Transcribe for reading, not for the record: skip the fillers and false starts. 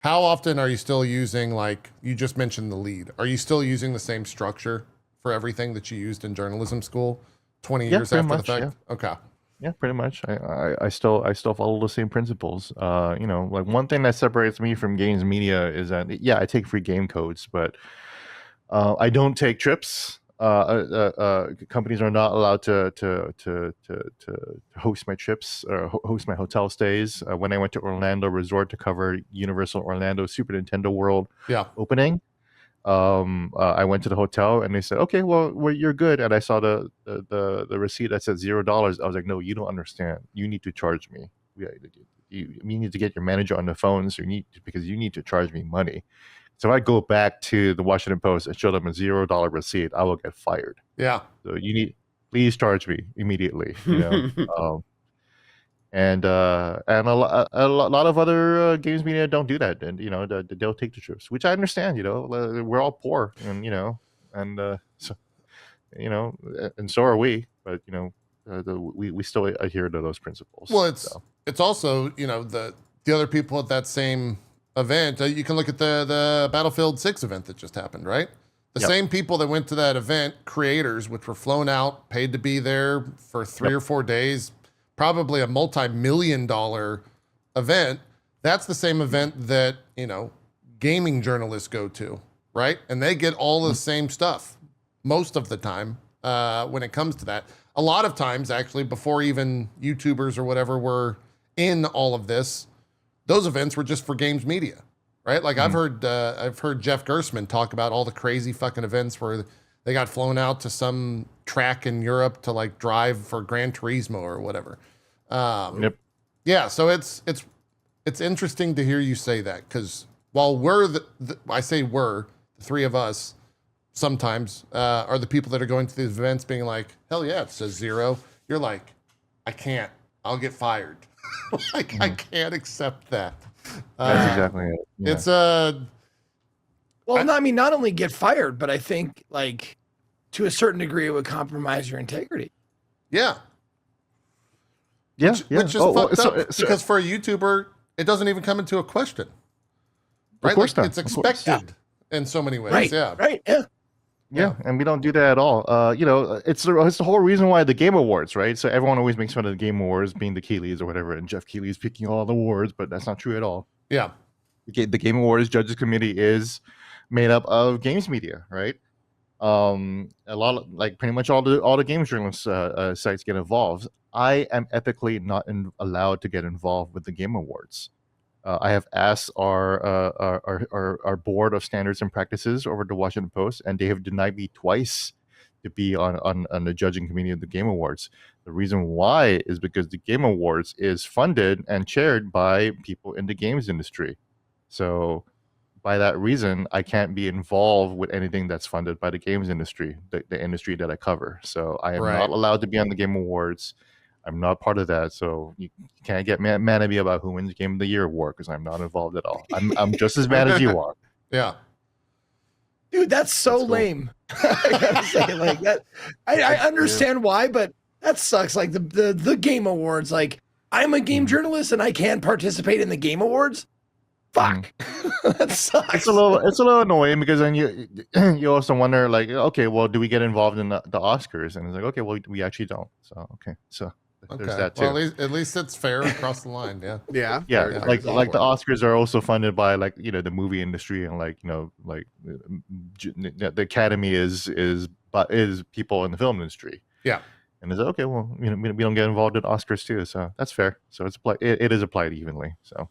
How often are you still using, like you just mentioned the lead? Are you still using the same structure for everything that you used in journalism school 20 Yeah, years pretty after the much. Yeah. fact? Okay. Yeah, pretty much. I still follow the same principles. Like one thing that separates me from games media is that yeah, I take free game codes, but I don't take trips. Companies are not allowed to host my trips or host my hotel stays. When I went to Orlando Resort to cover Universal Orlando Super Nintendo World Yeah. opening, I went to the hotel and they said, okay, well you're good. And I saw the receipt that said $0. I was like, no, you don't understand. You need to charge me. You need to get your manager on the phone. So because you need to charge me money. So if I go back to the Washington Post and show them a $0 receipt, I will get fired. Yeah. So please charge me immediately. Um, and a lot of other games media don't do that, and they'll take the trips, which I understand. We're all poor, and so and so are we, but we still adhere to those principles. Well, it's also, the other people at that same event. You can look at the Battlefield 6 event that just happened, right? The Yep. same people that went to that event, creators, which were flown out, paid to be there for 3 or 4 days, probably a multi-million-dollar event. That's the same event that, gaming journalists go to, right? And they get all the same stuff most of the time when it comes to that. A lot of times, actually, before even YouTubers or whatever were in all of this, those events were just for games media, right? Like I've heard Jeff Gersman talk about all the crazy fucking events where they got flown out to some track in Europe to like drive for Gran Turismo or whatever. Yep. Yeah, so it's interesting to hear you say that, because while I say we're the three of us sometimes are the people that are going to these events being like, hell yeah, it says 0. You're like, I can't. I'll get fired. Like I can't accept that. That's Uh, exactly it. Yeah. it's Well, no, I mean, not only get fired, but I think like to a certain degree it would compromise your integrity. yeah, Yeah, which is fucked up because for a YouTuber, it doesn't even come into a question, right? Of course Like not. it's Of course. expected in so many ways. Right. Yeah. Right. Yeah. Yeah, and we don't do that at all. It's the whole reason why the Game Awards, right? So everyone always makes fun of the Game Awards being the Keyleys or whatever, and Jeff Keighley's picking all the awards, but that's not true at all. Yeah. The Game Awards Judges Committee is made up of games media, right? A lot of, like pretty much all the games journalists sites get involved. I am ethically not allowed to get involved with the Game Awards. I have asked our board of standards and practices over at the Washington Post, and they have denied me twice to be on the judging committee of the Game Awards. The reason why is because the Game Awards is funded and chaired by people in the games industry. So by that reason, I can't be involved with anything that's funded by the games industry, the industry that I cover. So I am Right. not allowed to be on the Game Awards. I'm not part of that, so you can't get mad at me about who wins Game of the Year award because I'm not involved at all. I'm just as mad as you are. Yeah. Dude, that's so That's cool. lame. I gotta say, like that. I understand why, but that sucks. Like the Game Awards. Like I'm a game journalist and I can't participate in the Game Awards. Fuck. That sucks. It's a little annoying because then you also wonder, like, okay, well, do we get involved in the Oscars? And it's like, okay, well, we actually don't. So okay, so there's that too. Well, at least it's fair across the line. Yeah. Yeah. Yeah, Very like fair. the Oscars are also funded by the movie industry, and the Academy is people in the film industry. Yeah. And it's like, okay, well, we don't get involved in Oscars too, so that's fair. So it is applied evenly. So